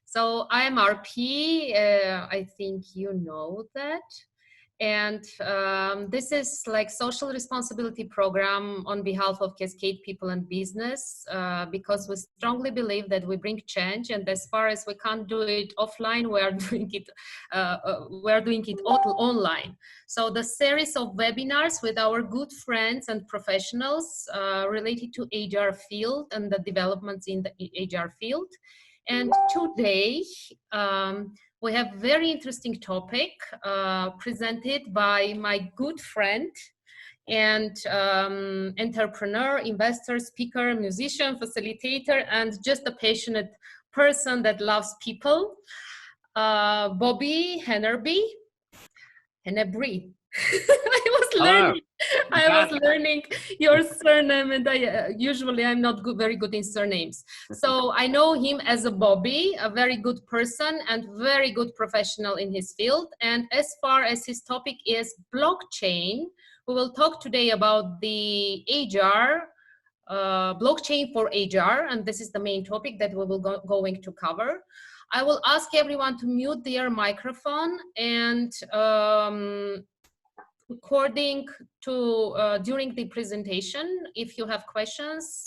So I'm RP. I think you know that. And this is like social responsibility program on behalf of Cascade people and business, because we strongly believe that we bring change, and as far as we can't do it offline, we are doing it online. So the series of webinars with our good friends and professionals related to HR field and the developments in the HR field. And today, we have very interesting topic presented by my good friend and entrepreneur, investor, speaker, musician, facilitator, and just a passionate person that loves people, Bobby Henebry. Henebry. I was learning your surname, and usually I'm not very good in surnames. So I know him as a Bobby, a very good person and very good professional in his field. And as far as his topic is blockchain, we will talk today about the HR, blockchain for HR, and this is the main topic that we will going to cover. I will ask everyone to mute their microphone, and according to during the presentation, if you have questions,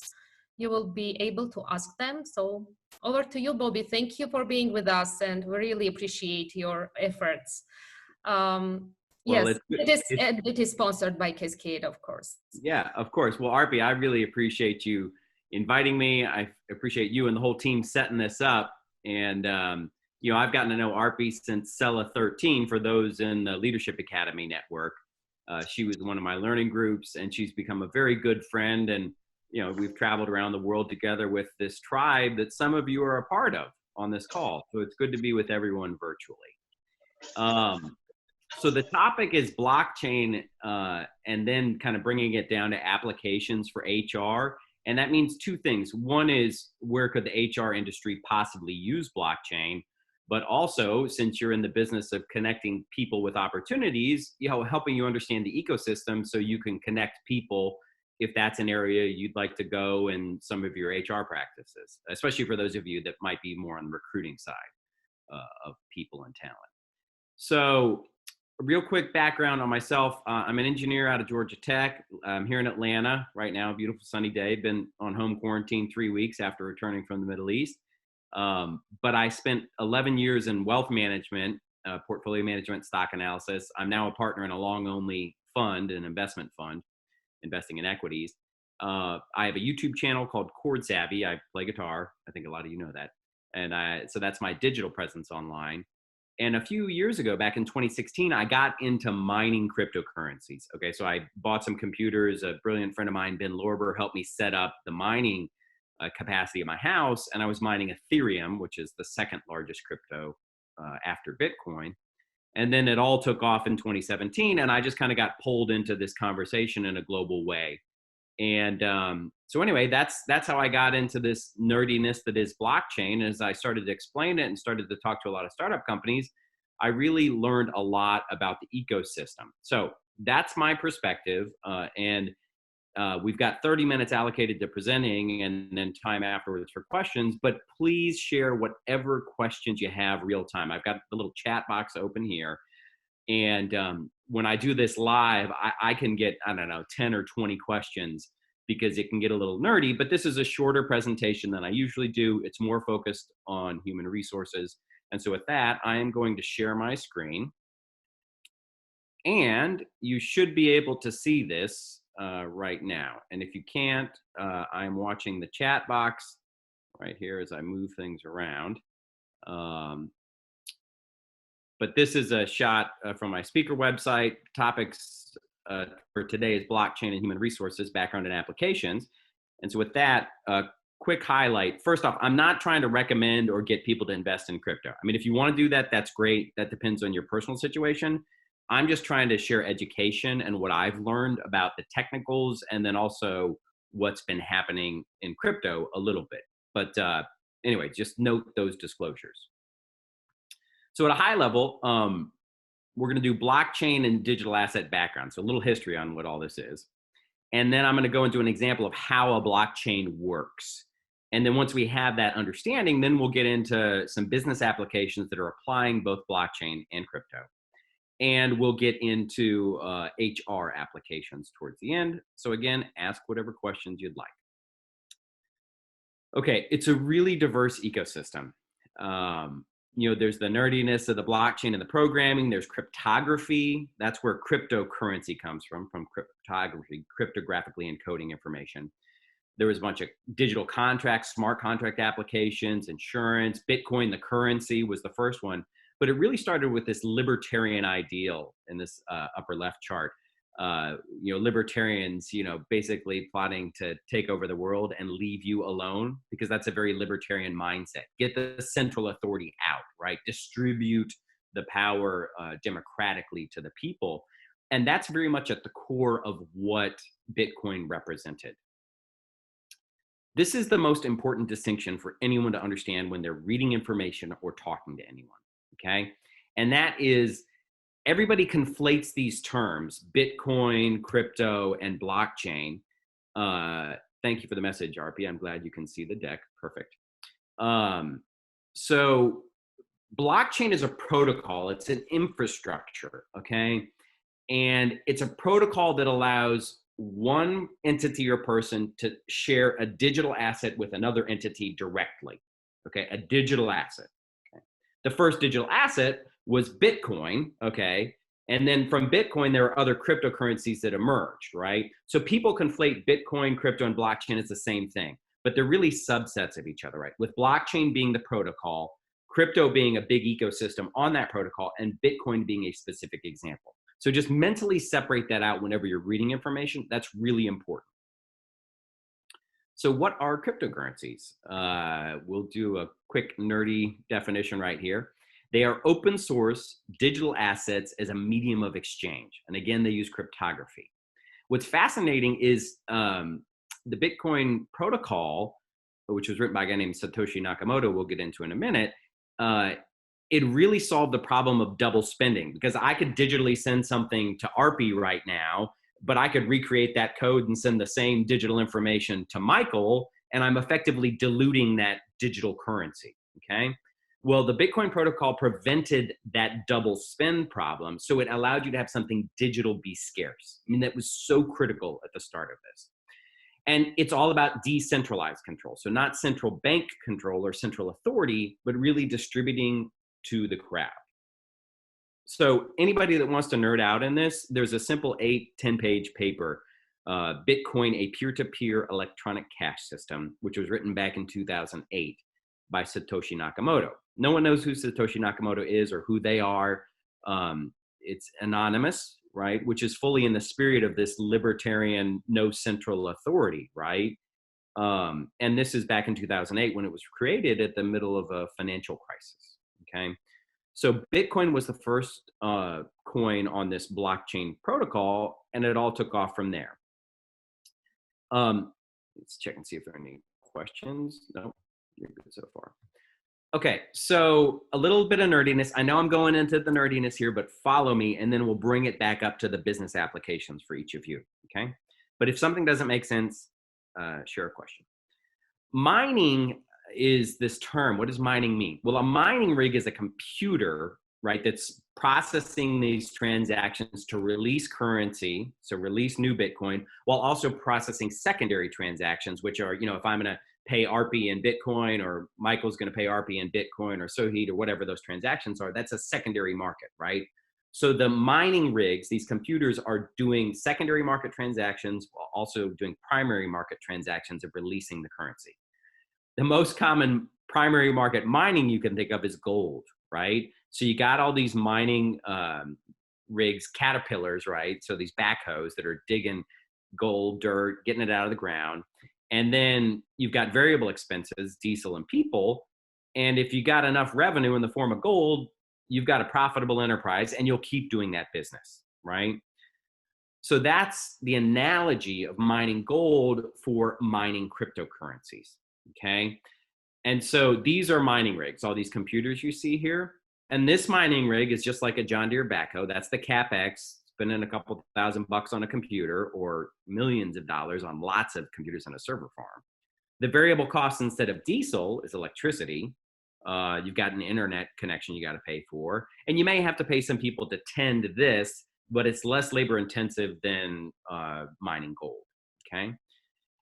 you will be able to ask them. So over to you, Bobby. Thank you for being with us, and we really appreciate your efforts. Yes, it is sponsored by Cascade, of course. Yeah, of course. Well, Arpi, I really appreciate you inviting me. I appreciate you and the whole team setting this up. And you know, I've gotten to know Arpi since Cella 13 for those in the Leadership Academy network. She was one of my learning groups, and she's become a very good friend. And, you know, we've traveled around the world together with this tribe that some of you are a part of on this call. So it's good to be with everyone virtually. So the topic is blockchain, and then kind of bringing it down to applications for HR. And that means two things. One is, where could the HR industry possibly use blockchain? But also, since you're in the business of connecting people with opportunities, you know, helping you understand the ecosystem so you can connect people if that's an area you'd like to go in some of your HR practices, especially for those of you that might be more on the recruiting side of people and talent. So a real quick background on myself. I'm an engineer out of Georgia Tech. I'm here in Atlanta right now, a beautiful sunny day. Been on home quarantine 3 weeks after returning from the Middle East. But I spent 11 years in wealth management, portfolio management, stock analysis. I'm now a partner in a long-only fund, an investment fund, investing in equities. I have a YouTube channel called Chord Savvy. I play guitar. I think a lot of you know that. And so that's my digital presence online. And a few years ago, back in 2016, I got into mining cryptocurrencies. Okay, so I bought some computers. A brilliant friend of mine, Ben Lorber, helped me set up the mining capacity of my house, and I was mining Ethereum, which is the second largest crypto after Bitcoin. And then it all took off in 2017, and I just kind of got pulled into this conversation in a global way. And so anyway, that's how I got into this nerdiness that is blockchain. As I started to explain it and started to talk to a lot of startup companies, I really learned a lot about the ecosystem. So that's my perspective, and we've got 30 minutes allocated to presenting and then time afterwards for questions, but please share whatever questions you have real time. I've got the little chat box open here. And when I do this live, I can get, I don't know, 10 or 20 questions because it can get a little nerdy, but this is a shorter presentation than I usually do. It's more focused on human resources. And so with that, I am going to share my screen. And you should be able to see this right now. And if you can't, I'm watching the chat box right here as I move things around. But this is a shot from my speaker website. Topics for today is blockchain and human resources, background and applications. And so with that, quick highlight. First off, I'm not trying to recommend or get people to invest in crypto. I mean, if you want to do that, that's great. That depends on your personal situation. I'm just trying to share education and what I've learned about the technicals, and then also what's been happening in crypto a little bit. But anyway, just note those disclosures. So at a high level, we're going to do blockchain and digital asset background. So a little history on what all this is. And then I'm going to go into an example of how a blockchain works. And then once we have that understanding, then we'll get into some business applications that are applying both blockchain and crypto. And we'll get into HR applications towards the end. So again, ask whatever questions you'd like. Okay, it's a really diverse ecosystem. There's the nerdiness of the blockchain and the programming. There's cryptography. That's where cryptocurrency comes from cryptography, cryptographically encoding information. There was a bunch of digital contracts, smart contract applications, insurance. Bitcoin, the currency, was the first one. But it really started with this libertarian ideal in this upper left chart. Libertarians, basically plotting to take over the world and leave you alone, because that's a very libertarian mindset. Get the central authority out, right? Distribute the power democratically to the people. And that's very much at the core of what Bitcoin represented. This is the most important distinction for anyone to understand when they're reading information or talking to anyone, okay? And that is, everybody conflates these terms, Bitcoin, crypto, and blockchain. Thank you for the message, RP. I'm glad you can see the deck. Perfect. So blockchain is a protocol. It's an infrastructure, okay? And it's a protocol that allows one entity or person to share a digital asset with another entity directly, okay? A digital asset. Okay? The first digital asset was Bitcoin, okay? And then from Bitcoin, there are other cryptocurrencies that emerged, right? So people conflate Bitcoin, crypto, and blockchain as the same thing, but they're really subsets of each other, right? With blockchain being the protocol, crypto being a big ecosystem on that protocol, and Bitcoin being a specific example. So just mentally separate that out whenever you're reading information. That's really important. So what are cryptocurrencies? We'll do a quick nerdy definition right here. They are open source digital assets as a medium of exchange. And again, they use cryptography. What's fascinating is the Bitcoin protocol, which was written by a guy named Satoshi Nakamoto, we'll get into in a minute, it really solved the problem of double spending, because I could digitally send something to ARPI right now, but I could recreate that code and send the same digital information to Michael, and I'm effectively diluting that digital currency, okay? Well, the Bitcoin protocol prevented that double spend problem, so it allowed you to have something digital be scarce. I mean, that was so critical at the start of this. And it's all about decentralized control. So not central bank control or central authority, but really distributing to the crowd. So anybody that wants to nerd out in this, there's a simple 10-page paper, Bitcoin, a peer-to-peer electronic cash system, which was written back in 2008 by Satoshi Nakamoto. No one knows who Satoshi Nakamoto is or who they are. It's anonymous, right? Which is fully in the spirit of this libertarian, no central authority, right? And this is back in 2008 when it was created at the middle of a financial crisis, okay? So Bitcoin was the first coin on this blockchain protocol, and it all took off from there. Let's check and see if there are any questions. No, you're good so far. Okay, so a little bit of nerdiness. I know I'm going into the nerdiness here, but follow me, and then we'll bring it back up to the business applications for each of you, okay? But if something doesn't make sense, share a question. Mining is this term. What does mining mean? Well, a mining rig is a computer, right, that's processing these transactions to release currency, so release new Bitcoin, while also processing secondary transactions, which are, if I'm going to pay ARPI in Bitcoin, or Michael's going to pay ARPI in Bitcoin, or Soheed, or whatever those transactions are, that's a secondary market, right? So the mining rigs, these computers, are doing secondary market transactions while also doing primary market transactions of releasing the currency. The most common primary market mining you can think of is gold, right? So you got all these mining rigs, caterpillars, right? So these backhoes that are digging gold, dirt, getting it out of the ground. And then you've got variable expenses, diesel and people. And if you got enough revenue in the form of gold, you've got a profitable enterprise, and you'll keep doing that business, right? So that's the analogy of mining gold for mining cryptocurrencies, okay? And so these are mining rigs, all these computers you see here. And this mining rig is just like a John Deere backhoe. That's the CapEx, spending a couple $1,000 on a computer, or millions of dollars on lots of computers on a server farm. The variable cost instead of diesel is electricity. You've got an internet connection you got to pay for, and you may have to pay some people to tend this, but it's less labor intensive than mining gold. Okay.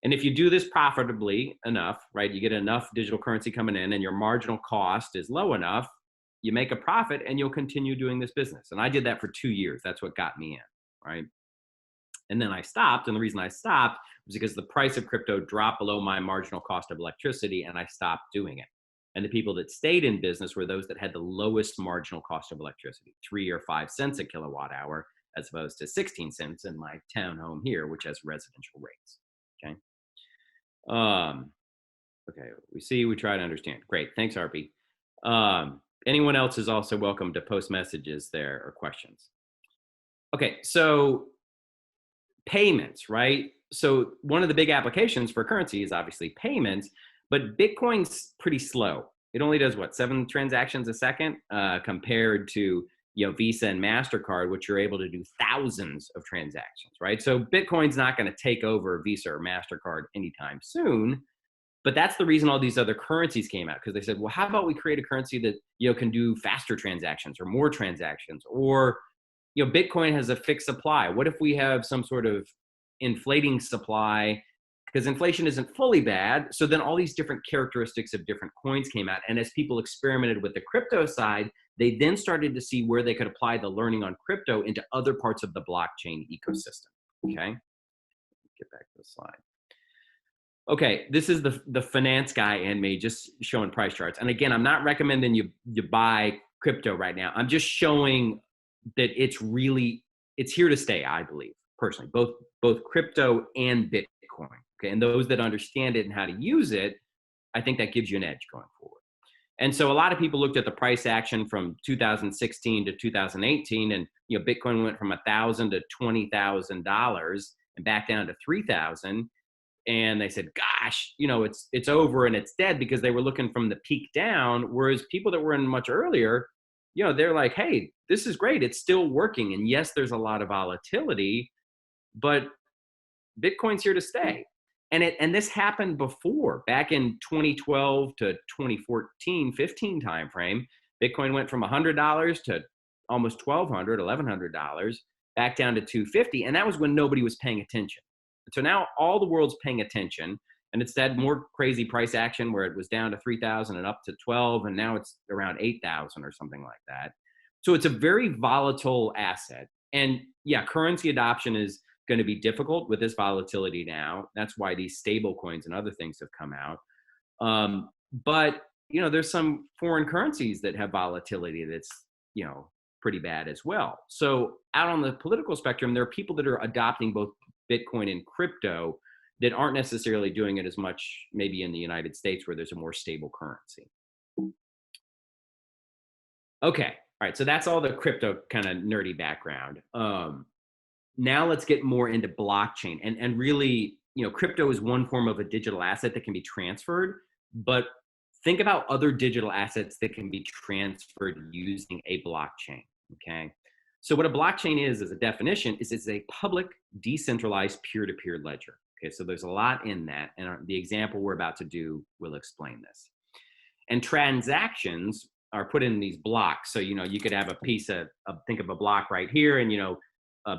And if you do this profitably enough, right, you get enough digital currency coming in and your marginal cost is low enough, you make a profit and you'll continue doing this business. And I did that for 2 years. That's what got me in, right? And then I stopped. And the reason I stopped was because the price of crypto dropped below my marginal cost of electricity and I stopped doing it. And the people that stayed in business were those that had the lowest marginal cost of electricity, 3 or 5 cents a kilowatt hour, as opposed to 16 cents in my townhome here, which has residential rates. Okay. Okay, we try to understand. Great, thanks, Harpy. Anyone else is also welcome to post messages there or questions. Okay, so payments, right? So one of the big applications for currency is obviously payments, but Bitcoin's pretty slow. It only does what, 7 transactions a second compared to Visa and MasterCard, which you're able to do thousands of transactions, right? So Bitcoin's not going to take over Visa or MasterCard anytime soon, but that's the reason all these other currencies came out, because they said, well, how about we create a currency that can do faster transactions or more transactions, or Bitcoin has a fixed supply. What if we have some sort of inflating supply? Because inflation isn't fully bad. So then all these different characteristics of different coins came out. And as people experimented with the crypto side, they then started to see where they could apply the learning on crypto into other parts of the blockchain ecosystem. Okay, get back to the slide. Okay, this is the finance guy in me just showing price charts. And again, I'm not recommending you buy crypto right now. I'm just showing that it's here to stay, I believe, personally, both crypto and Bitcoin. Okay, and those that understand it and how to use it, I think that gives you an edge going forward. And so a lot of people looked at the price action from 2016 to 2018, and Bitcoin went from $1,000 to $20,000 and back down to 3,000. And they said, gosh, it's over and it's dead, because they were looking from the peak down. Whereas people that were in much earlier, they're like, hey, this is great. It's still working. And yes, there's a lot of volatility, but Bitcoin's here to stay. And this happened before, back in 2012 to 2014, 15 timeframe. Bitcoin went from $100 to almost $1,200, $1,100, back down to $250. And that was when nobody was paying attention. So now all the world's paying attention, and it's had more crazy price action where it was down to 3,000 and up to 12, and now it's around 8,000 or something like that. So it's a very volatile asset. And yeah, currency adoption is going to be difficult with this volatility now. That's why these stable coins and other things have come out. But there's some foreign currencies that have volatility that's pretty bad as well. So out on the political spectrum, there are people that are adopting both Bitcoin and crypto that aren't necessarily doing it as much maybe in the United States, where there's a more stable currency. Okay, all right, so that's all the crypto kind of nerdy background. Now let's get more into blockchain. And really, crypto is one form of a digital asset that can be transferred, but think about other digital assets that can be transferred using a blockchain, okay? So what a blockchain is, as a definition, is it's a public, decentralized, peer-to-peer ledger. Okay, so there's a lot in that, and the example we're about to do will explain this. And transactions are put in these blocks. So, you could have a piece of think of a block right here, and,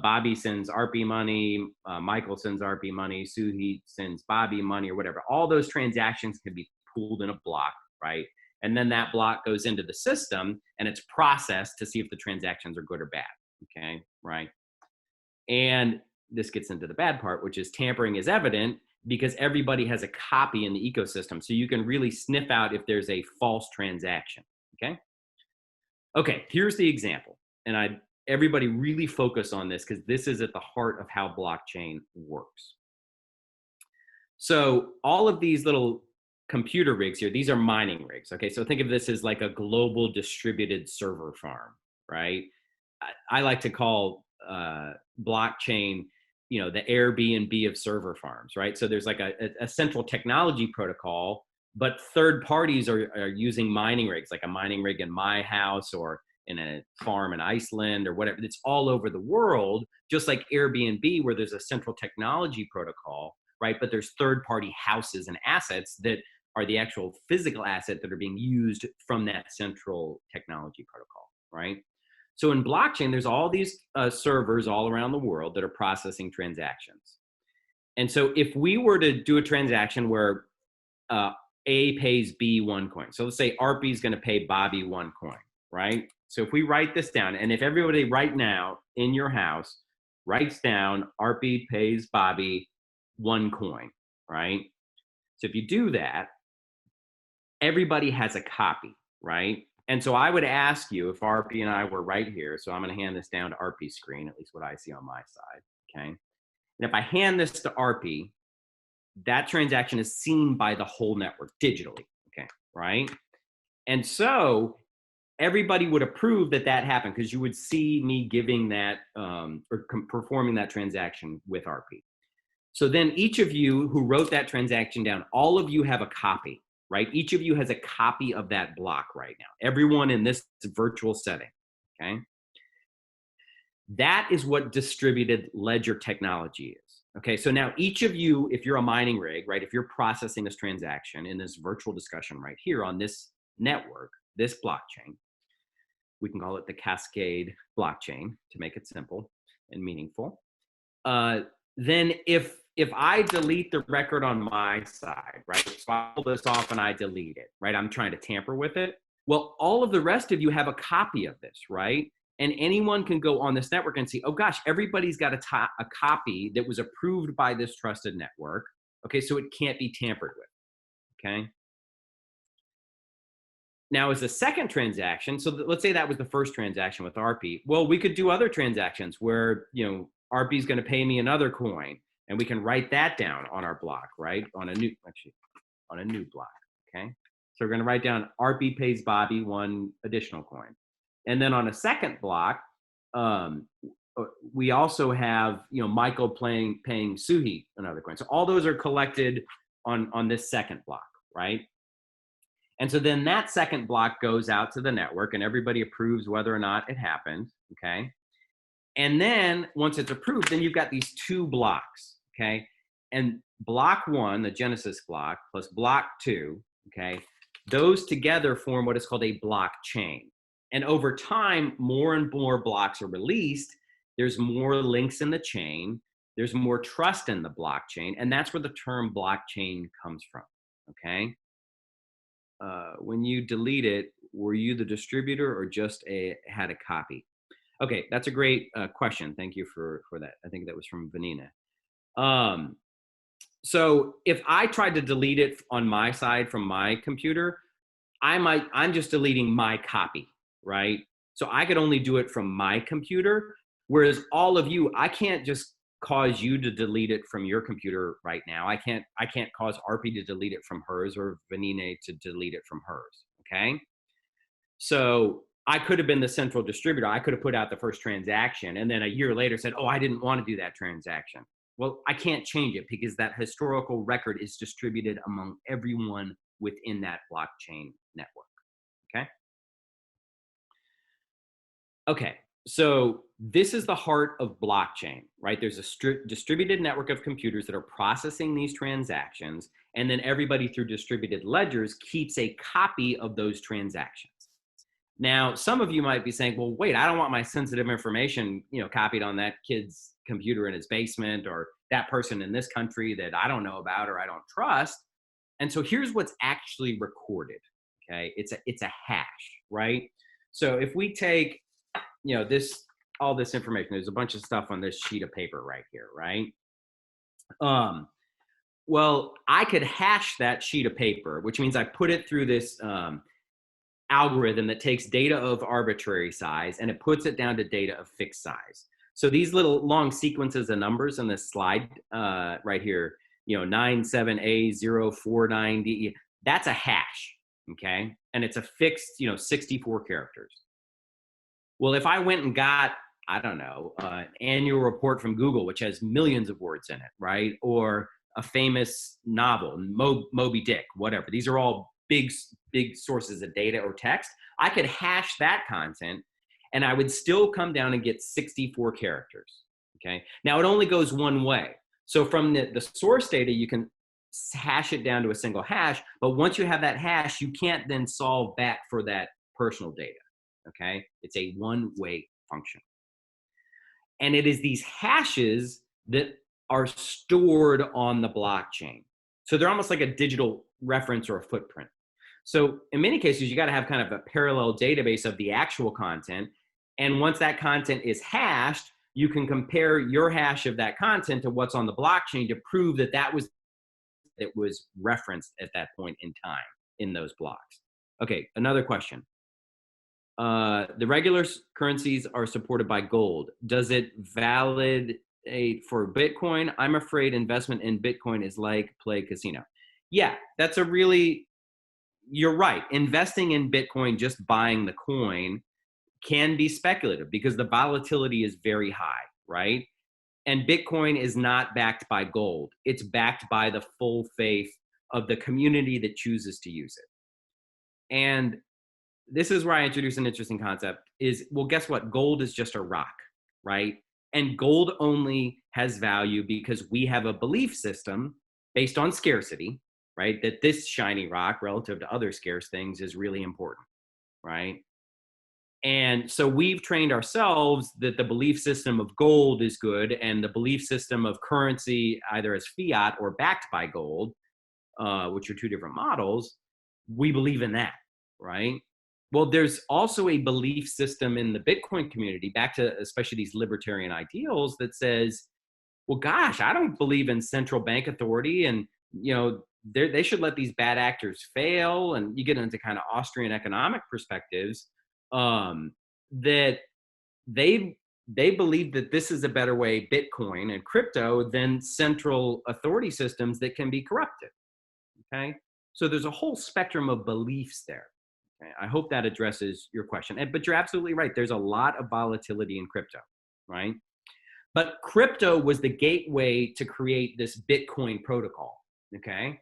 Bobby sends RP money, Michael sends RP money, Suhi sends Bobby money, or whatever. All those transactions can be pooled in a block, right? And then that block goes into the system and it's processed to see if the transactions are good or bad. Okay, right? And this gets into the bad part, which is tampering is evident because everybody has a copy in the ecosystem. So you can really sniff out if there's a false transaction. Okay. Okay, here's the example. And everybody really focus on this because this is at the heart of how blockchain works. So all of these little computer rigs here, these are mining rigs. Okay, so think of this as like a global distributed server farm, right? I like to call blockchain, the Airbnb of server farms, right? So there's like a central technology protocol, but third parties are using mining rigs, like a mining rig in my house or in a farm in Iceland or whatever. It's all over the world, just like Airbnb, where there's a central technology protocol. right? But there's third-party houses and assets that are the actual physical asset that are being used from that central technology protocol, right? So in blockchain, there's all these servers all around the world that are processing transactions. And so if we were to do a transaction where A pays B 1 coin, so let's say RP is going to pay Bobby 1 coin, right? So if we write this down, and if everybody right now in your house writes down RP pays Bobby 1 coin, right? So if you do that, everybody has a copy, right? And so I would ask you if RP and I were right here. So I'm going to hand this down to RP's screen, at least what I see on my side, okay? And if I hand this to RP, that transaction is seen by the whole network digitally, okay, right? And so everybody would approve that that happened because you would see me giving that or performing that transaction with RP. So then each of you who wrote that transaction down, all of you have a copy, right? Each of you has a copy of that block right now. Everyone in this virtual setting, okay? That is what distributed ledger technology is. Okay, so now each of you, if you're a mining rig, right, if you're processing this transaction in this virtual discussion right here on this network, this blockchain, we can call it the Cascade blockchain to make it simple and meaningful. Then if I delete the record on my side, right, so I pull this off and I delete it, right, I'm trying to tamper with it. Well, all of the rest of you have a copy of this, right? And anyone can go on this network and see, oh gosh, everybody's got a copy that was approved by this trusted network. Okay, so it can't be tampered with, okay? Now as a second transaction, so let's say that was the first transaction with RP. Well, we could do other transactions where, you know, RP is gonna pay me another coin and we can write that down on our block, right? On a new block, okay? So we're gonna write down RP pays Bobby 1 additional coin. And then on a second block, we also have, you know, Michael paying 𝐃𝐒𝐒𝐋𝐿 another coin. So all those are collected on this second block, right? And so then that second block goes out to the network and everybody approves whether or not it happened, okay? And then once it's approved, then you've got these 2 blocks, okay? And block 1, the Genesis block, plus block 2, okay? Those together form what is called a blockchain. And over time, more and more blocks are released. There's more links in the chain. There's more trust in the blockchain. And that's where the term blockchain comes from, okay? When you delete it, were you the distributor or just had a copy? Okay, that's a great question. Thank you for that. I think that was from Vanina. So if I tried to delete it on my side from my computer, I'm just deleting my copy, right? So I could only do it from my computer, whereas all of you, I can't just cause you to delete it from your computer right now. I can't cause RP to delete it from hers or Vanina to delete it from hers, okay? So I could have been the central distributor. I could have put out the first transaction and then a year later said, oh, I didn't want to do that transaction. Well, I can't change it because that historical record is distributed among everyone within that blockchain network, okay? Okay, so this is the heart of blockchain, right? There's a distributed network of computers that are processing these transactions, and then everybody through distributed ledgers keeps a copy of those transactions. Now, some of you might be saying, well, wait, I don't want my sensitive information, you know, copied on that kid's computer in his basement or that person in this country that I don't know about or I don't trust. And so here's what's actually recorded, okay? It's a hash, right? So if we take, you know, all this information, there's a bunch of stuff on this sheet of paper right here, right? Well, I could hash that sheet of paper, which means I put it through this algorithm that takes data of arbitrary size and it puts it down to data of fixed size. So these little long sequences of numbers on this slide right here, you know, 97A049DE, that's a hash, okay? And it's a fixed, you know, 64 characters. Well, if I went and got, I don't know, an annual report from Google, which has millions of words in it, right? Or a famous novel, Moby Dick, whatever. These are all big sources of data or text. I could hash that content and I would still come down and get 64 characters, okay? Now it only goes one way. So from the source data, you can hash it down to a single hash, but once you have that hash, you can't then solve back for that personal data, okay? It's a one-way function. And it is these hashes that are stored on the blockchain. So they're almost like a digital reference or a footprint. So in many cases, you got to have kind of a parallel database of the actual content. And once that content is hashed, you can compare your hash of that content to what's on the blockchain to prove that it was referenced at that point in time in those blocks. Okay, another question. The regular currencies are supported by gold. Does it validate for Bitcoin? I'm afraid investment in Bitcoin is like play casino. Yeah, that's you're right. Investing in Bitcoin, just buying the coin, can be speculative because the volatility is very high, right? And Bitcoin is not backed by gold. It's backed by the full faith of the community that chooses to use it. And this is where I introduce an interesting concept is, well, guess what? Gold is just a rock, right? And gold only has value because we have a belief system based on scarcity, right? That this shiny rock relative to other scarce things is really important, right? And so we've trained ourselves that the belief system of gold is good, and the belief system of currency, either as fiat or backed by gold, which are two different models, we believe in that, right? Well, there's also a belief system in the Bitcoin community, back to especially these libertarian ideals, that says, well, gosh, I don't believe in central bank authority, and they should let these bad actors fail. And you get into kind of Austrian economic perspectives, that they believe that this is a better way, Bitcoin and crypto, than central authority systems that can be corrupted. Okay, so there's a whole spectrum of beliefs there. Okay? I hope that addresses your question. But you're absolutely right. There's a lot of volatility in crypto, right? But crypto was the gateway to create this Bitcoin protocol. Okay,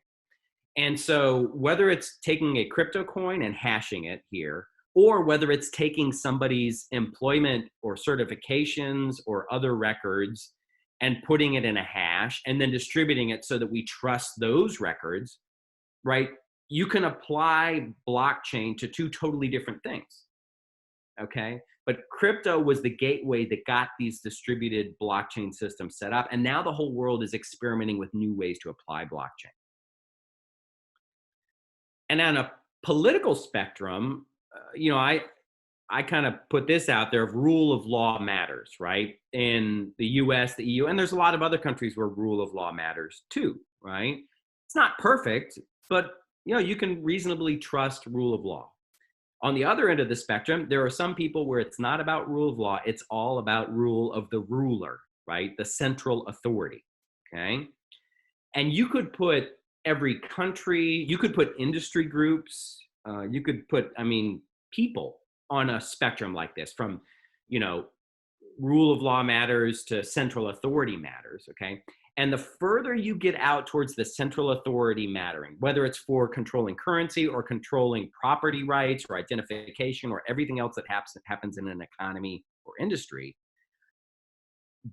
and so whether it's taking a crypto coin and hashing it here, or whether it's taking somebody's employment or certifications or other records and putting it in a hash and then distributing it so that we trust those records, right? You can apply blockchain to two totally different things, okay? But crypto was the gateway that got these distributed blockchain systems set up, and now the whole world is experimenting with new ways to apply blockchain. And on a political spectrum, I kind of put this out there of rule of law matters, right? In the US, the EU, and there's a lot of other countries where rule of law matters too, right? It's not perfect, but you can reasonably trust rule of law. On the other end of the spectrum, there are some people where it's not about rule of law, it's all about rule of the ruler, right? The central authority, okay? And you could put every country, you could put industry groups, you could put, people on a spectrum like this, from, rule of law matters to central authority matters, okay? And the further you get out towards the central authority mattering, whether it's for controlling currency or controlling property rights or identification or everything else that happens in an economy or industry,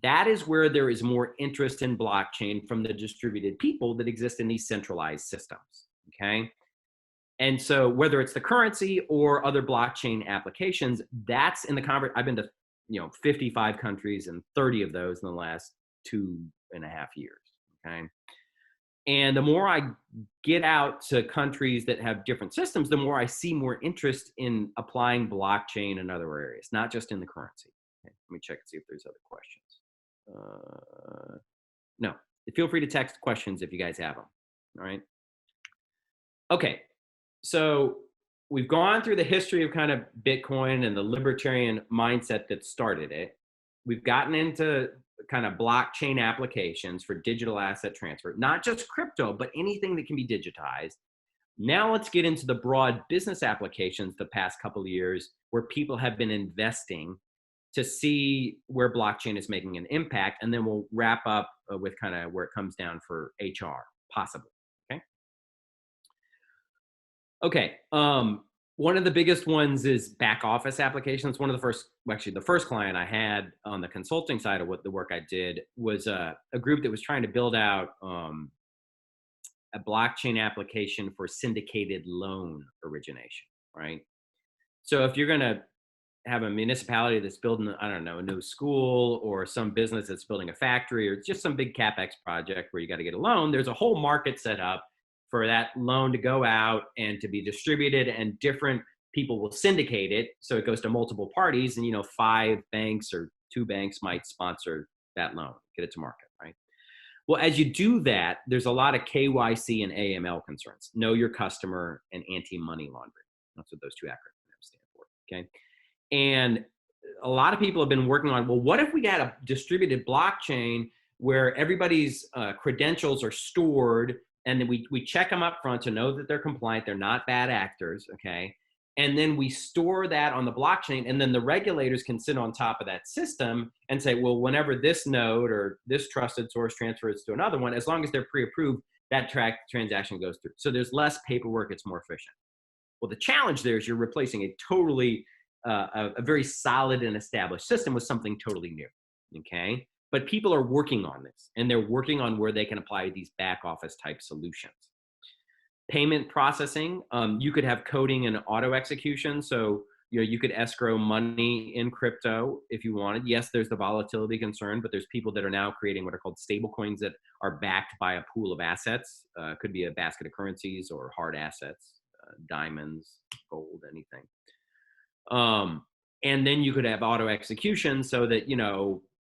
that is where there is more interest in blockchain from the distributed people that exist in these centralized systems, okay? And so whether it's the currency or other blockchain applications, that's in the I've been to 55 countries, and 30 of those in the last 2.5 years, okay? And the more I get out to countries that have different systems, the more I see more interest in applying blockchain in other areas, not just in the currency. Okay, let me check and see if there's other questions. No, feel free to text questions if you guys have them, all right? Okay, so we've gone through the history of kind of Bitcoin and the libertarian mindset that started it. We've gotten into kind of blockchain applications for digital asset transfer, not just crypto, but anything that can be digitized. Now let's get into the broad business applications the past couple of years where people have been investing to see where blockchain is making an impact. And then we'll wrap up with kind of where it comes down for HR, possibly, okay? Okay, One of the biggest ones is back office applications. One of the first, well, actually the first client I had on the consulting side of what the work I did was a group that was trying to build out a blockchain application for syndicated loan origination, right? So if you're going to have a municipality that's building, I don't know, a new school, or some business that's building a factory, or just some big CapEx project where you got to get a loan, there's a whole market set up for that loan to go out and to be distributed, and different people will syndicate it. So it goes to multiple parties, and, 5 banks or 2 banks might sponsor that loan, get it to market, right? Well, as you do that, there's a lot of KYC and AML concerns, know your customer and anti-money laundering. That's what those 2 acronyms stand for, okay? And a lot of people have been working on, well, what if we got a distributed blockchain where everybody's credentials are stored, and then we check them up front to know that they're compliant, they're not bad actors, okay? And then we store that on the blockchain, and then the regulators can sit on top of that system and say, well, whenever this node or this trusted source transfers to another one, as long as they're pre-approved, that transaction goes through. So there's less paperwork, it's more efficient. Well, the challenge there is you're replacing a totally a very solid and established system with something totally new, okay? But people are working on this, and they're working on where they can apply these back office type solutions. Payment processing, you could have coding and auto execution. So, you could escrow money in crypto if you wanted. Yes, there's the volatility concern, but there's people that are now creating what are called stable coins that are backed by a pool of assets. Could be a basket of currencies or hard assets, diamonds, gold, anything. And then you could have auto execution, so that,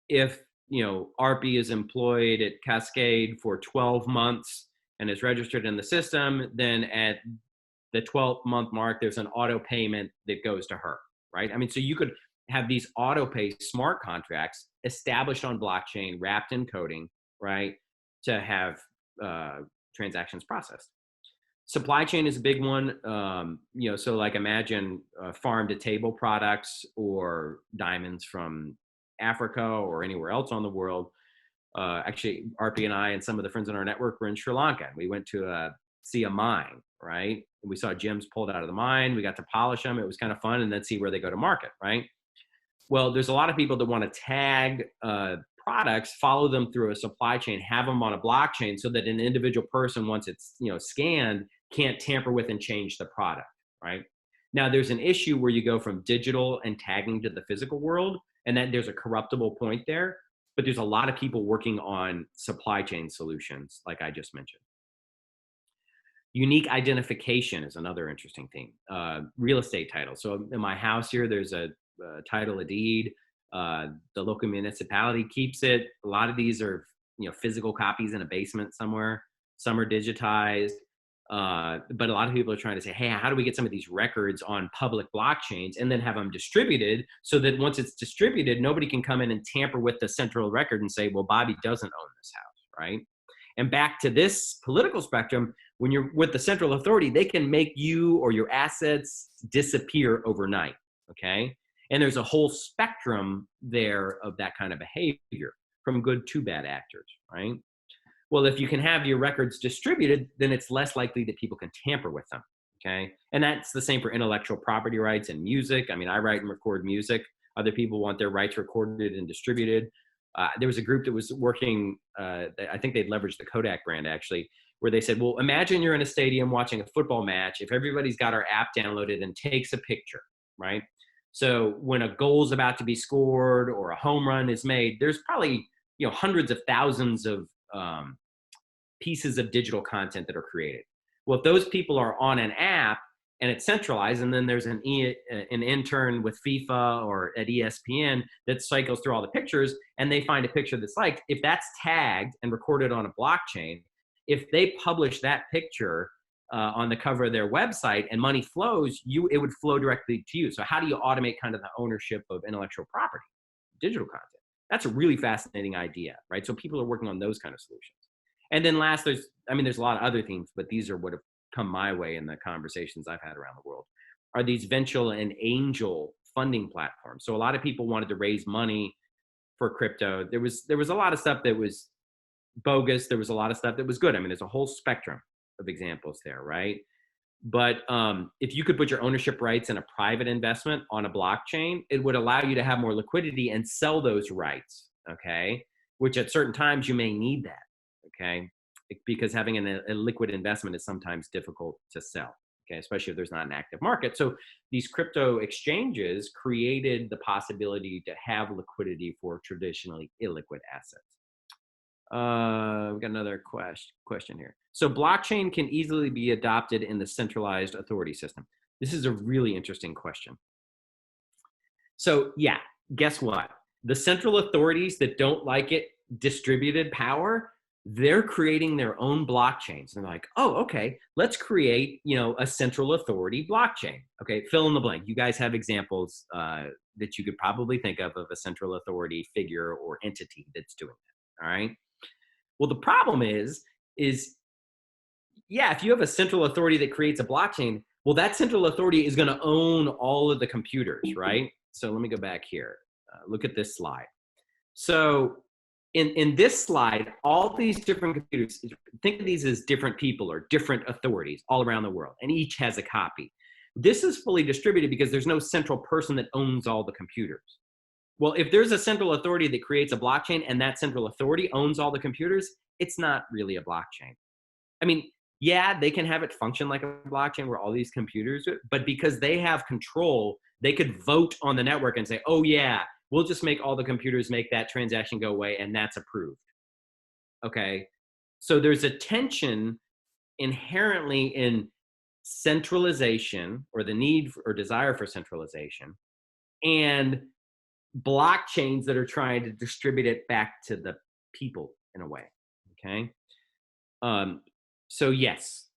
if, RP is employed at Cascade for 12 months and is registered in the system, then at the 12-month mark, there's an auto payment that goes to her, right? I mean, so you could have these auto pay smart contracts established on blockchain, wrapped in coding, right, to have transactions processed. Supply chain is a big one. So like imagine farm to table products or diamonds from Africa or anywhere else on the world. Actually, RP and I and some of the friends in our network were in Sri Lanka. We went to see a mine, right? And we saw gems pulled out of the mine. We got to polish them. It was kind of fun, and then see where they go to market, right? Well, there's a lot of people that want to tag products, follow them through a supply chain, have them on a blockchain, so that an individual person, once it's scanned, can't tamper with and change the product, right? Now, there's an issue where you go from digital and tagging to the physical world, and then there's a corruptible point there. But there's a lot of people working on supply chain solutions, like I just mentioned. Unique identification is another interesting thing. Real estate title. So in my house here, there's a title, a deed. The local municipality keeps it. A lot of these are physical copies in a basement somewhere. Some are digitized. But a lot of people are trying to say, hey, how do we get some of these records on public blockchains and then have them distributed, so that once it's distributed, nobody can come in and tamper with the central record and say, well, Bobby doesn't own this house, right? And back to this political spectrum, when you're with the central authority, they can make you or your assets disappear overnight, okay? And there's a whole spectrum there of that kind of behavior, from good to bad actors, right? Well, if you can have your records distributed, then it's less likely that people can tamper with them, okay? And that's the same for intellectual property rights and music. I mean, I write and record music. Other people want their rights recorded and distributed. There was a group that was working, I think they'd leveraged the Kodak brand, actually, where they said, well, imagine you're in a stadium watching a football match. If everybody's got our app downloaded and takes a picture, right? So when a goal's about to be scored or a home run is made, there's probably hundreds of thousands of pieces of digital content that are created. Well, if those people are on an app and it's centralized, and then there's an intern with FIFA or at ESPN that cycles through all the pictures, and they find a picture that's like, if that's tagged and recorded on a blockchain, if they publish that picture on the cover of their website and money flows, it would flow directly to you. So how do you automate kind of the ownership of intellectual property, digital content? That's a really fascinating idea, right? So people are working on those kind of solutions. And then last, there's a lot of other things, but these are what have come my way in the conversations I've had around the world, are these venture and angel funding platforms. So a lot of people wanted to raise money for crypto. There was a lot of stuff that was bogus. There was a lot of stuff that was good. I mean, there's a whole spectrum of examples there, right? But if you could put your ownership rights in a private investment on a blockchain, it would allow you to have more liquidity and sell those rights, okay? Which at certain times you may need that, okay? Because having a liquid investment is sometimes difficult to sell, okay? Especially if there's not an active market. So these crypto exchanges created the possibility to have liquidity for traditionally illiquid assets. We got another question here. So blockchain can easily be adopted in the centralized authority system. This is a really interesting question. So yeah, guess what? The central authorities that don't like it distributed power, they're creating their own blockchains. They're like, oh, okay, let's create, a central authority blockchain. Okay, fill in the blank. You guys have examples that you could probably think of a central authority figure or entity that's doing that. All right. Well, the problem is, yeah, if you have a central authority that creates a blockchain, well, that central authority is going to own all of the computers, right? So let me go back here. Look at this slide. So in this slide, all these different computers, think of these as different people or different authorities all around the world, and each has a copy. This is fully distributed because there's no central person that owns all the computers. Well, if there's a central authority that creates a blockchain and that central authority owns all the computers, it's not really a blockchain. I mean, yeah, they can have it function like a blockchain where all these computers, but because they have control, they could vote on the network and say, oh yeah, we'll just make all the computers make that transaction go away and that's approved. Okay. So there's a tension inherently in centralization or the need or desire for centralization and blockchains that are trying to distribute it back to the people in a way. Okay. So yes,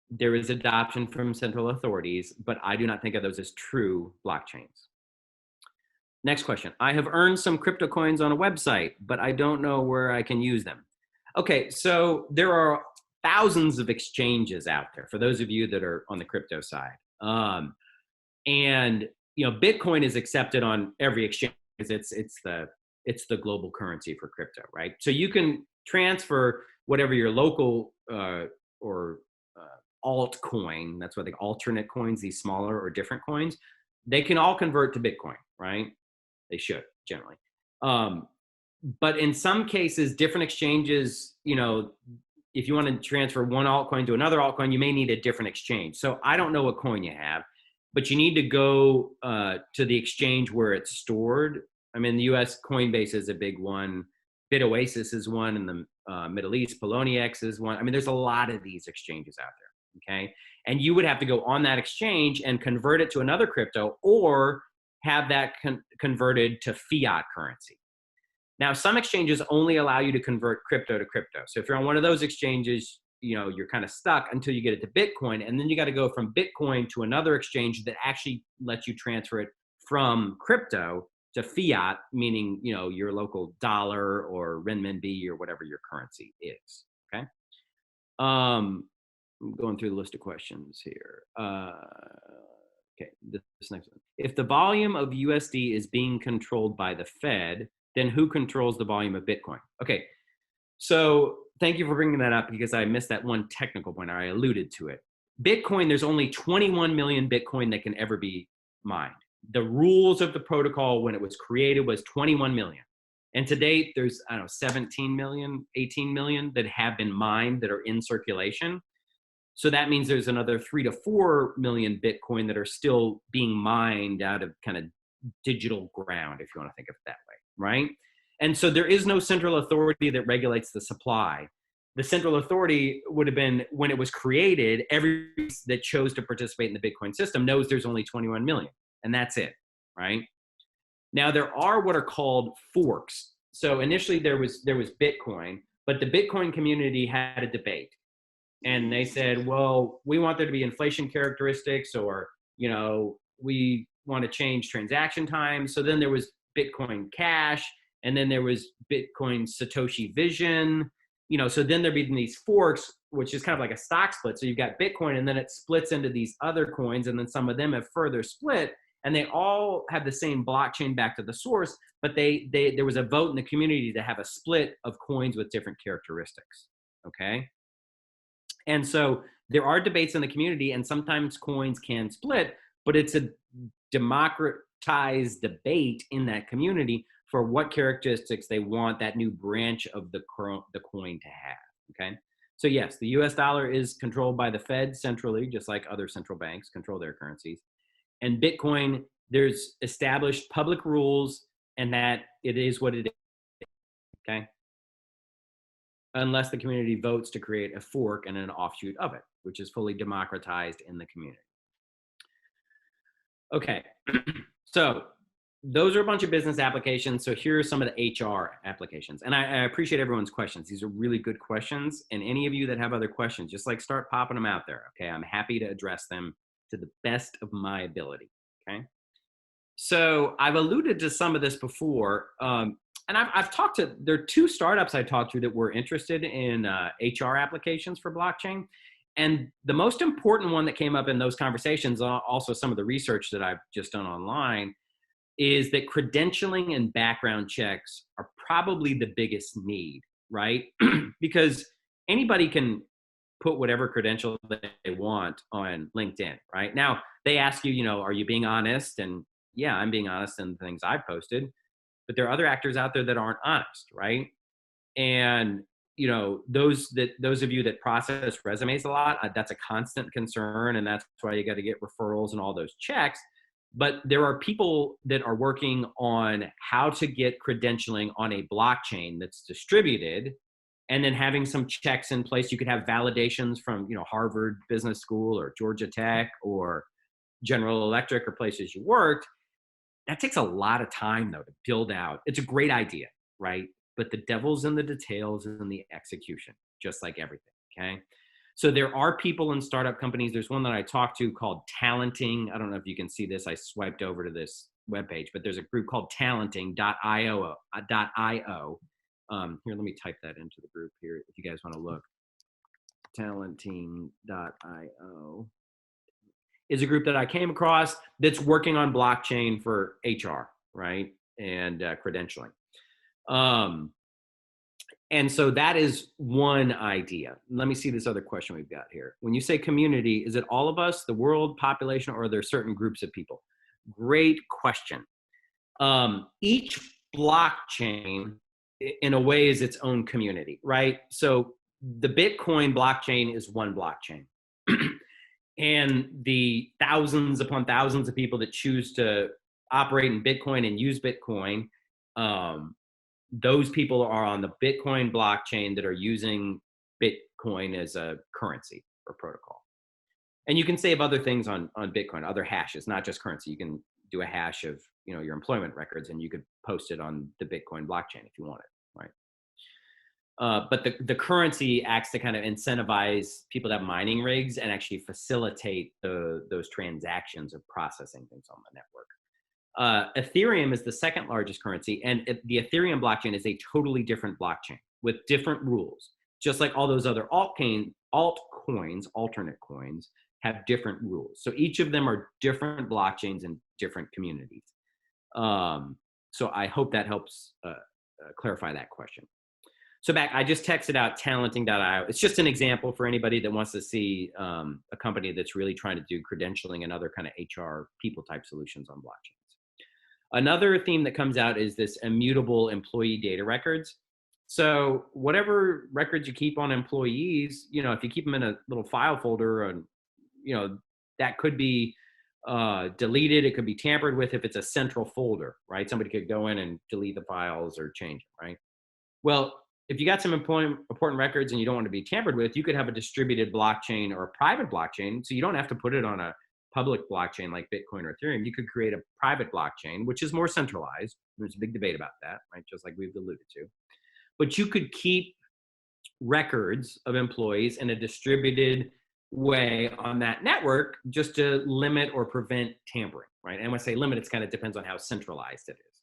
there is adoption from central authorities, but I do not think of those as true blockchains. Next question. I have earned some crypto coins on a website, but I don't know where I can use them. Okay, so there are thousands of exchanges out there for those of you that are on the crypto side. And Bitcoin is accepted on every exchange because it's the global currency for crypto, right? So you can transfer whatever your local or altcoin, that's what they alternate coins, these smaller or different coins, they can all convert to Bitcoin, right? They should generally. But in some cases, different exchanges, if you want to transfer one altcoin to another altcoin, you may need a different exchange. So I don't know what coin you have, but you need to go to the exchange where it's stored. I mean, the US Coinbase is a big one. BitOasis is one. In the Middle East, Poloniex is one. I mean, there's a lot of these exchanges out there, okay? And you would have to go on that exchange and convert it to another crypto or have that converted to fiat currency. Now, some exchanges only allow you to convert crypto to crypto. So if you're on one of those exchanges, you're kind of stuck until you get it to Bitcoin. And then you got to go from Bitcoin to another exchange that actually lets you transfer it from crypto to fiat, meaning, your local dollar or renminbi or whatever your currency is. Okay. I'm going through the list of questions here. Okay, this next one. If the volume of USD is being controlled by the Fed, then who controls the volume of Bitcoin? Okay, so thank you for bringing that up because I missed that one technical point, or I alluded to it. Bitcoin, there's only 21 million Bitcoin that can ever be mined. The rules of the protocol when it was created was 21 million. And to date, there's, 17 million, 18 million that have been mined that are in circulation. So that means there's another 3 to 4 million Bitcoin that are still being mined out of kind of digital ground, if you want to think of it that way, right? And so there is no central authority that regulates the supply. The central authority would have been, when it was created, everyone that chose to participate in the Bitcoin system knows there's only 21 million, and that's it, right? Now, there are what are called forks. So initially there was Bitcoin, but the Bitcoin community had a debate. And they said, well, we want there to be inflation characteristics, or, we want to change transaction time. So then there was Bitcoin Cash, and then there was Bitcoin Satoshi Vision, so then there'd be these forks, which is kind of like a stock split. So you've got Bitcoin, and then it splits into these other coins, and then some of them have further split, and they all have the same blockchain back to the source, but there was a vote in the community to have a split of coins with different characteristics, okay? And so there are debates in the community, and sometimes coins can split, but it's a democratized debate in that community for what characteristics they want that new branch of the coin to have, okay? So yes, the US dollar is controlled by the Fed centrally, just like other central banks control their currencies. And Bitcoin, there's established public rules, and that it is what it is, okay? Unless the community votes to create a fork and an offshoot of it, which is fully democratized in the community. Okay, so those are a bunch of business applications. So here are some of the HR applications. And I appreciate everyone's questions. These are really good questions. And any of you that have other questions, just like start popping them out there, okay? I'm happy to address them to the best of my ability, okay? So I've alluded to some of this before. And I've talked to, there are 2 startups I talked to that were interested in HR applications for blockchain. And the most important one that came up in those conversations, also some of the research that I've just done online, is that credentialing and background checks are probably the biggest need, right? Because anybody can put whatever credential they want on LinkedIn, right? Now, they ask you, you know, are you being honest? And yeah, I'm being honest in the things I've posted, but there are other actors out there that aren't honest, right? And, you know, those of you that process resumes a lot, that's a constant concern, and that's why you got to get referrals and all those checks. But there are people that are working on how to get credentialing on a blockchain that's distributed, and then having some checks in place. You could have validations from, you know, Harvard Business School or Georgia Tech or General Electric or places you worked. That takes a lot of time, though, to build out. It's a great idea, right? But the devil's in the details and the execution, just like everything, okay? So there are people in startup companies. There's one that I talked to called Talenting. I don't know if you can see this. I swiped over to this webpage, but there's a group called talenting.io. Here, let me type that into the group here if you guys want to look. Talenting.io is a group that I came across that's working on blockchain for HR, right? And credentialing. And so that is one idea. Let me see this other question we've got here. When you say community, is it all of us, the world population, or are there certain groups of people? Great question. Each blockchain, in a way, is its own community, right? So the Bitcoin blockchain is one blockchain. And the thousands upon thousands of people that choose to operate in Bitcoin and use Bitcoin, those people are on the Bitcoin blockchain that are using Bitcoin as a currency or protocol. And you can save other things on Bitcoin, other hashes, not just currency. You can do a hash of, you know, your employment records, and you could post it on the Bitcoin blockchain if you wanted, right? But the currency acts to kind of incentivize people to have mining rigs and actually facilitate those transactions of processing things on the network. Ethereum is the second largest currency, and the Ethereum blockchain is a totally different blockchain with different rules. Just like all those other altcoins, alternate coins, have different rules. So each of them are different blockchains in different communities. So I hope that helps clarify that question. So back, I just texted out talenting.io. It's just an example for anybody that wants to see a company that's really trying to do credentialing and other kind of HR people type solutions on blockchains. Another theme that comes out is this immutable employee data records. So whatever records you keep on employees, you know, if you keep them in a little file folder, and you know, that could be deleted. It could be tampered with if it's a central folder, right? Somebody could go in and delete the files or change them, right? Well, if you got some important records and you don't want to be tampered with, you could have a distributed blockchain or a private blockchain. So you don't have to put it on a public blockchain like Bitcoin or Ethereum. You could create a private blockchain, which is more centralized. There's a big debate about that, right? Just like we've alluded to. But you could keep records of employees in a distributed way on that network just to limit or prevent tampering, right? And when I say limit, it kind of depends on how centralized it is.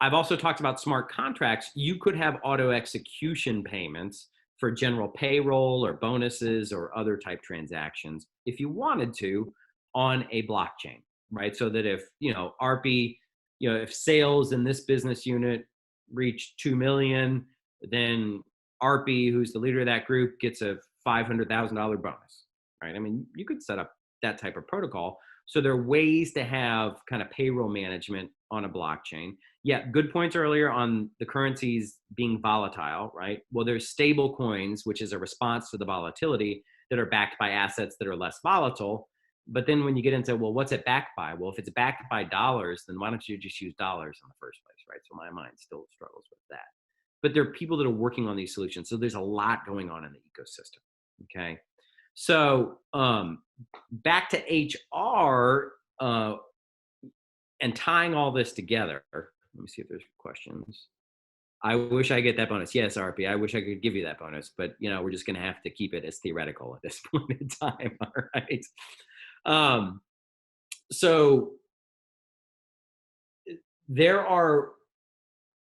I've also talked about smart contracts. You could have auto execution payments for general payroll or bonuses or other type transactions if you wanted to on a blockchain, right? So that if, you know, ARPI, you know, if sales in this business unit reach 2 million, then ARPI, who's the leader of that group, gets a $500,000 bonus, right? I mean, you could set up that type of protocol. So there are ways to have kind of payroll management on a blockchain. Yeah, good points earlier on the currencies being volatile, right? Well, there's stable coins, which is a response to the volatility, that are backed by assets that are less volatile. But then when you get into, well, what's it backed by? Well, if it's backed by dollars, then why don't you just use dollars in the first place, right? So my mind still struggles with that. But there are people that are working on these solutions. So there's a lot going on in the ecosystem, okay? So back to HR and tying all this together. Let me see if there's questions. I wish I get that bonus. Yes, RP, I wish I could give you that bonus, but we're just going to have to keep it as theoretical at this point in time. All right. So there are,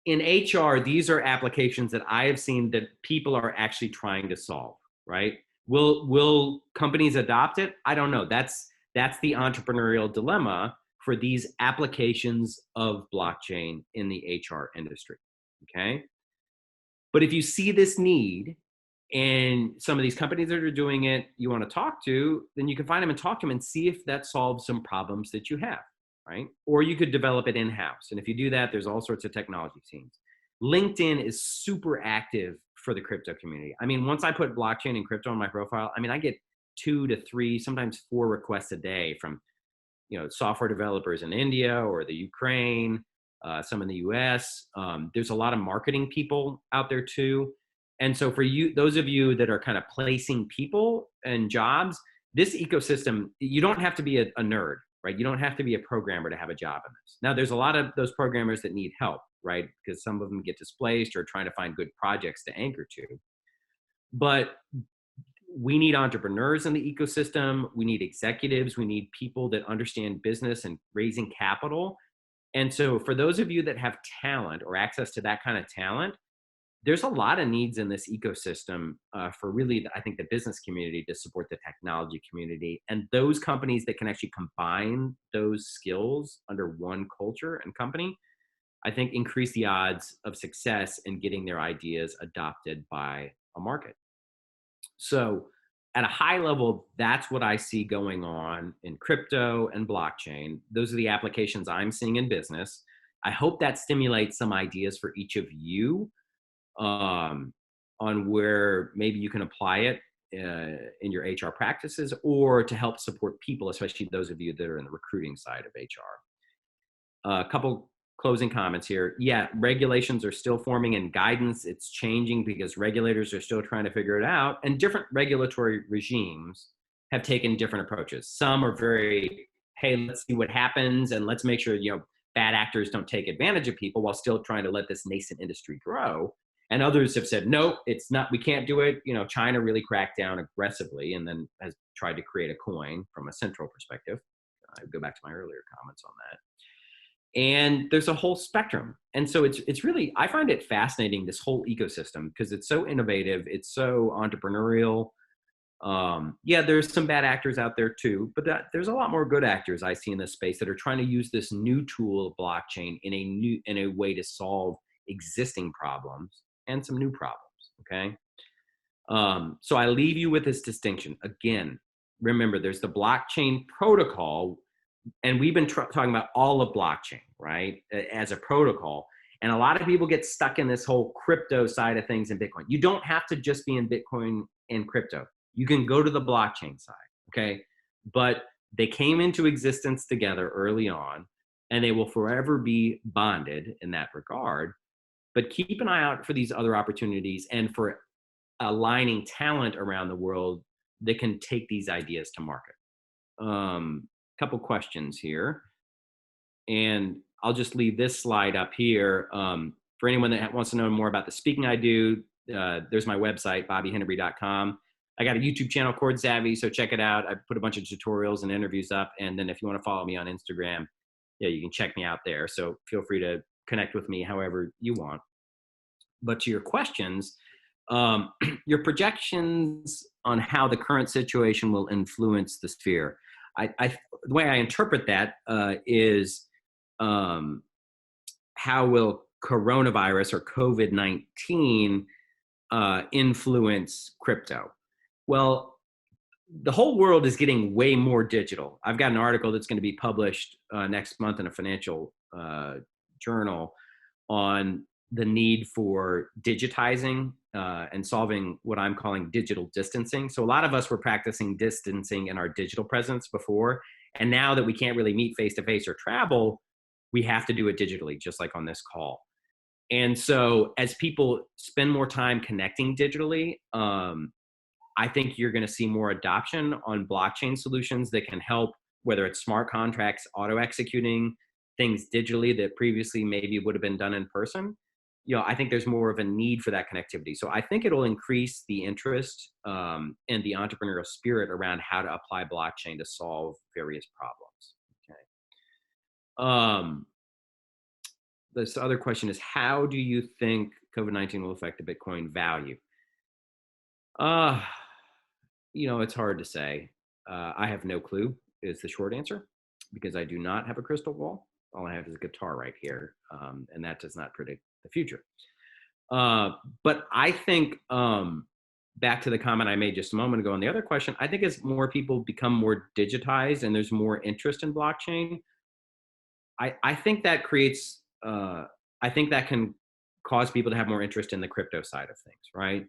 in HR, these are applications that I have seen that people are actually trying to solve, right? Will companies adopt it? I don't know. That's the entrepreneurial dilemma for these applications of blockchain in the HR industry, okay? But if you see this need and some of these companies that are doing it, you want to talk to, then you can find them and talk to them and see if that solves some problems that you have, right? Or you could develop it in-house. And if you do that, there's all sorts of technology teams. LinkedIn is super active for the crypto community. I mean, once I put blockchain and crypto on my profile, I mean, I get 2 to 3, sometimes 4 requests a day from, software developers in India or the Ukraine, some in the US. There's a lot of marketing people out there too. And so for you, those of you that are kind of placing people and jobs, this ecosystem, you don't have to be a nerd, right? You don't have to be a programmer to have a job in this. Now, there's a lot of those programmers that need help, right? Because some of them get displaced or trying to find good projects to anchor to. But we need entrepreneurs in the ecosystem. We need executives. We need people that understand business and raising capital. And so for those of you that have talent or access to that kind of talent, there's a lot of needs in this ecosystem for really, I think, the business community to support the technology community. And those companies that can actually combine those skills under one culture and company, I think increase the odds of success in getting their ideas adopted by a market. So at a high level, that's what I see going on in crypto and blockchain. Those are the applications I'm seeing in business. I hope that stimulates some ideas for each of you on where maybe you can apply it in your HR practices or to help support people, especially those of you that are in the recruiting side of HR. A couple closing comments here. Yeah, regulations are still forming and guidance. It's changing because regulators are still trying to figure it out. And different regulatory regimes have taken different approaches. Some are very, hey, let's see what happens and let's make sure, bad actors don't take advantage of people while still trying to let this nascent industry grow. And others have said, no, it's not, we can't do it. China really cracked down aggressively and then has tried to create a coin from a central perspective. I go back to my earlier comments on that. And there's a whole spectrum. And so it's really, I find it fascinating, this whole ecosystem, because it's so innovative. It's so entrepreneurial. Yeah, there's some bad actors out there too, but there's a lot more good actors I see in this space that are trying to use this new tool of blockchain in a way to solve existing problems and some new problems, okay? So I leave you with this distinction. Again, remember, there's the blockchain protocol, and we've been talking about all of blockchain, right, as a protocol. And a lot of people get stuck in this whole crypto side of things in Bitcoin. You don't have to just be in Bitcoin and crypto. You can go to the blockchain side, okay? But they came into existence together early on, and they will forever be bonded in that regard. But keep an eye out for these other opportunities and for aligning talent around the world that can take these ideas to market. Couple questions here. And I'll just leave this slide up here. For anyone that wants to know more about the speaking I do, there's my website, bobbyhenebry.com. I got a YouTube channel, Chord Savvy, so check it out. I put a bunch of tutorials and interviews up. And then if you want to follow me on Instagram, yeah, you can check me out there. So feel free to connect with me however you want. But to your questions, your projections on how the current situation will influence the sphere. The way I interpret that is how will coronavirus or COVID-19 influence crypto? Well, the whole world is getting way more digital. I've got an article that's going to be published next month in a financial journal on the need for digitizing and solving what I'm calling digital distancing. So a lot of us were practicing distancing in our digital presence before. And now that we can't really meet face-to-face or travel, we have to do it digitally, just like on this call. And so as people spend more time connecting digitally, I think you're going to see more adoption on blockchain solutions that can help, whether it's smart contracts, auto executing things digitally that previously maybe would have been done in person. I think there's more of a need for that connectivity. So I think it'll increase the interest and the entrepreneurial spirit around how to apply blockchain to solve various problems. Okay. This other question is, how do you think COVID-19 will affect the Bitcoin value? It's hard to say. I have no clue is the short answer, because I do not have a crystal ball. All I have is a guitar right here, and that does not predict the future. But I think, back to the comment I made just a moment ago on the other question, I think as more people become more digitized and there's more interest in blockchain, I think that creates, I think that can cause people to have more interest in the crypto side of things, right?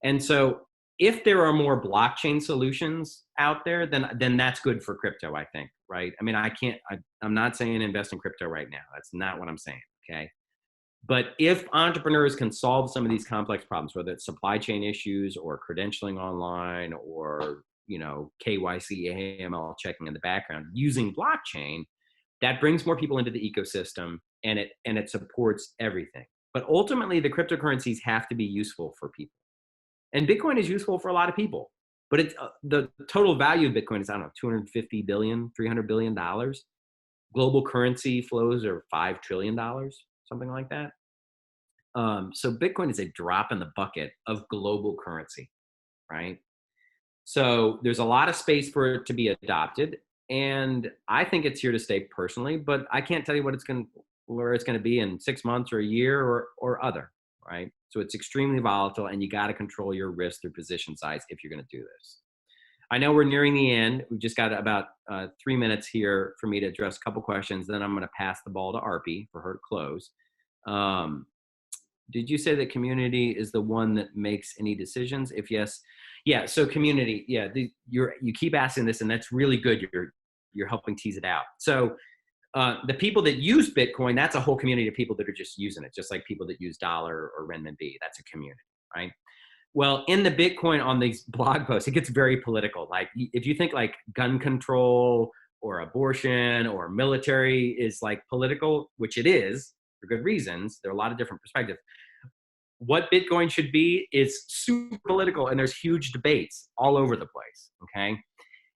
And so if there are more blockchain solutions out there, then that's good for crypto, I think, right? I mean, I'm not saying invest in crypto right now. That's not what I'm saying, okay? But if entrepreneurs can solve some of these complex problems, whether it's supply chain issues or credentialing online or, KYC, AML checking in the background using blockchain, that brings more people into the ecosystem and it supports everything. But ultimately, the cryptocurrencies have to be useful for people. And Bitcoin is useful for a lot of people, but it's the total value of Bitcoin is, I don't know, $250 billion, $300 billion. Global currency flows are $5 trillion, something like that. So Bitcoin is a drop in the bucket of global currency, right? So there's a lot of space for it to be adopted. And I think it's here to stay personally, but I can't tell you where it's going to be in 6 months or a year or other, right? So it's extremely volatile, and you got to control your risk through position size if you're going to do this. I know we're nearing the end. We've just got about 3 minutes here for me to address a couple questions. Then I'm going to pass the ball to Arpi for her to close. Did you say that community is the one that makes any decisions? If yes, yeah. So community, yeah. You keep asking this, and that's really good. You're helping tease it out. So the people that use Bitcoin, that's a whole community of people that are just using it, just like people that use dollar or renminbi. That's a community, right? Well, in the Bitcoin on these blog posts, it gets very political. Like if you think like gun control or abortion or military is like political, which it is for good reasons, there are a lot of different perspectives. What Bitcoin should be is super political, and there's huge debates all over the place, okay?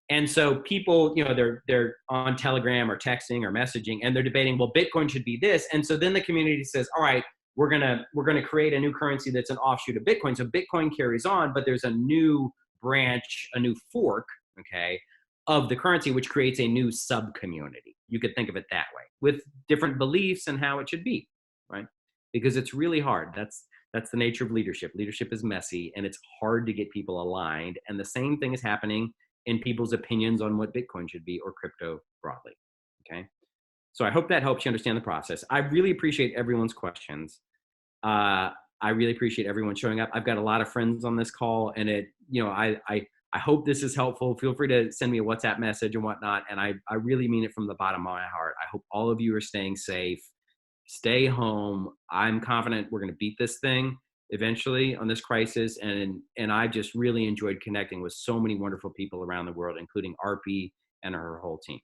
And so people, they're on Telegram or texting or messaging, and they're debating, well, Bitcoin should be this. And so then the community says, all right, we're gonna create a new currency that's an offshoot of Bitcoin. So Bitcoin carries on, but there's a new branch, a new fork, okay, of the currency, which creates a new sub-community. You could think of it that way, with different beliefs and how it should be, right? Because it's really hard. That's the nature of leadership. Leadership is messy, and it's hard to get people aligned. And the same thing is happening in people's opinions on what Bitcoin should be or crypto broadly, okay? So I hope that helps you understand the process. I really appreciate everyone's questions. I really appreciate everyone showing up. I've got a lot of friends on this call, and I hope this is helpful. Feel free to send me a WhatsApp message and whatnot. And I really mean it from the bottom of my heart. I hope all of you are staying safe. Stay home. I'm confident we're going to beat this thing eventually on this crisis. And I just really enjoyed connecting with so many wonderful people around the world, including Arpi and her whole team.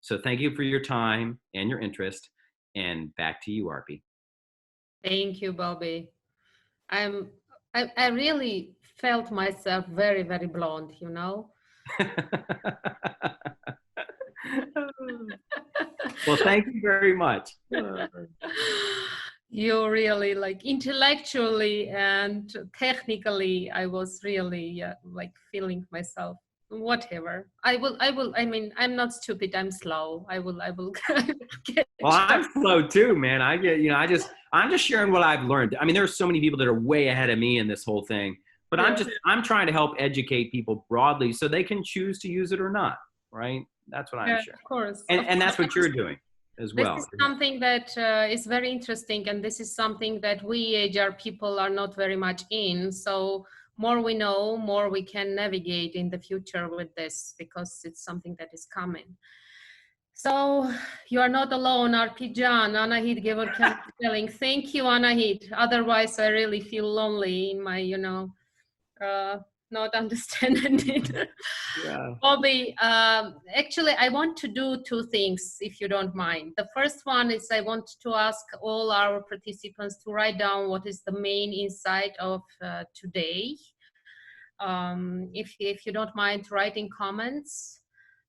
So thank you for your time and your interest. And back to you, Arpi. Thank you, Bobby. I really felt myself very, very blonde, Well, thank you very much. You really, like, intellectually and technically, I was really like feeling myself. Whatever. I mean, I'm not stupid. I'm slow. I will get. Well, I'm slow too, man. I'm just sharing what I've learned. I mean, there are so many people that are way ahead of me in this whole thing. But I'm trying to help educate people broadly so they can choose to use it or not, right? That's what I'm sharing. Of course. And that's what you're doing as well. This is something that is very interesting, and this is something that we HR people are not very much in. So more we know, more we can navigate in the future with this, because it's something that is coming. So you are not alone, RP John, Anahit Gevorkelling. Thank you, Anahit. Otherwise, I really feel lonely in my, not understanding it. Yeah. Bobby, actually, I want to do two things, if you don't mind. The first one is I want to ask all our participants to write down what is the main insight of today. If you don't mind writing comments.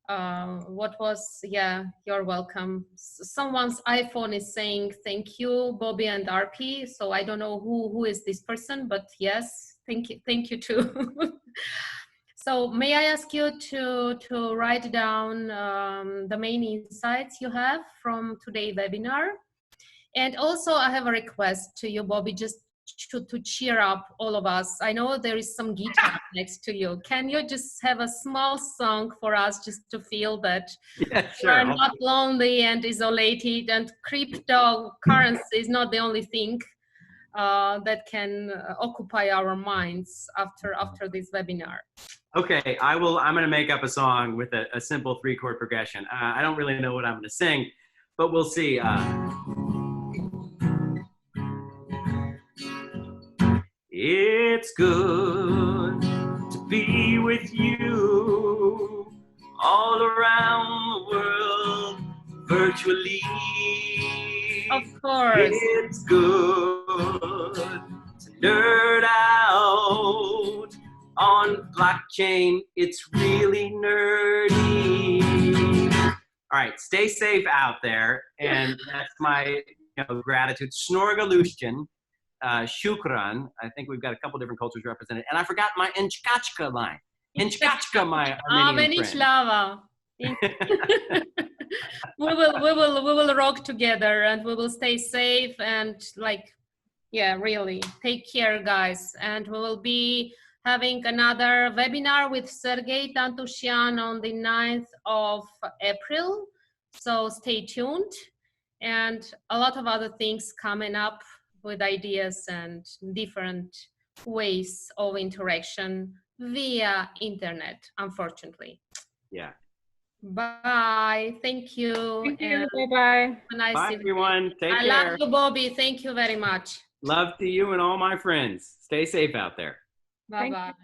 What was, yeah, you're welcome. Someone's iPhone is saying thank you, Bobby and RP. So I don't know who is this person, but yes, thank you too. So may I ask you to write down the main insights you have from today's webinar? And also I have a request to you, Bobby, just to cheer up all of us. I know there is some guitar next to you. Can you just have a small song for us just to feel that sure. we're not lonely and isolated, and cryptocurrency is not the only thing that can occupy our minds after this webinar? Okay, I'm going to make up a song with a simple 3-chord progression. I don't really know what I'm going to sing, but we'll see. It's good to be with you all around the world virtually. Of course. It's good to nerd out on blockchain. It's really nerdy. All right, stay safe out there. And that's my gratitude. Snorgalushkin. Shukran. I think we've got a couple different cultures represented. And I forgot my Inchkachka line. Inchkachka, my Armenian friend. we will rock together, and we will stay safe, and really take care, guys. And we will be having another webinar with Sergey Tantusyan on the 9th of April. So stay tuned, and a lot of other things coming up with ideas and different ways of interaction via internet, unfortunately. Yeah. Bye. Thank you. Thank you. Bye-bye. Nice Bye, everyone. Take care. I love you, Bobby. Thank you very much. Love to you and all my friends. Stay safe out there. Bye-bye.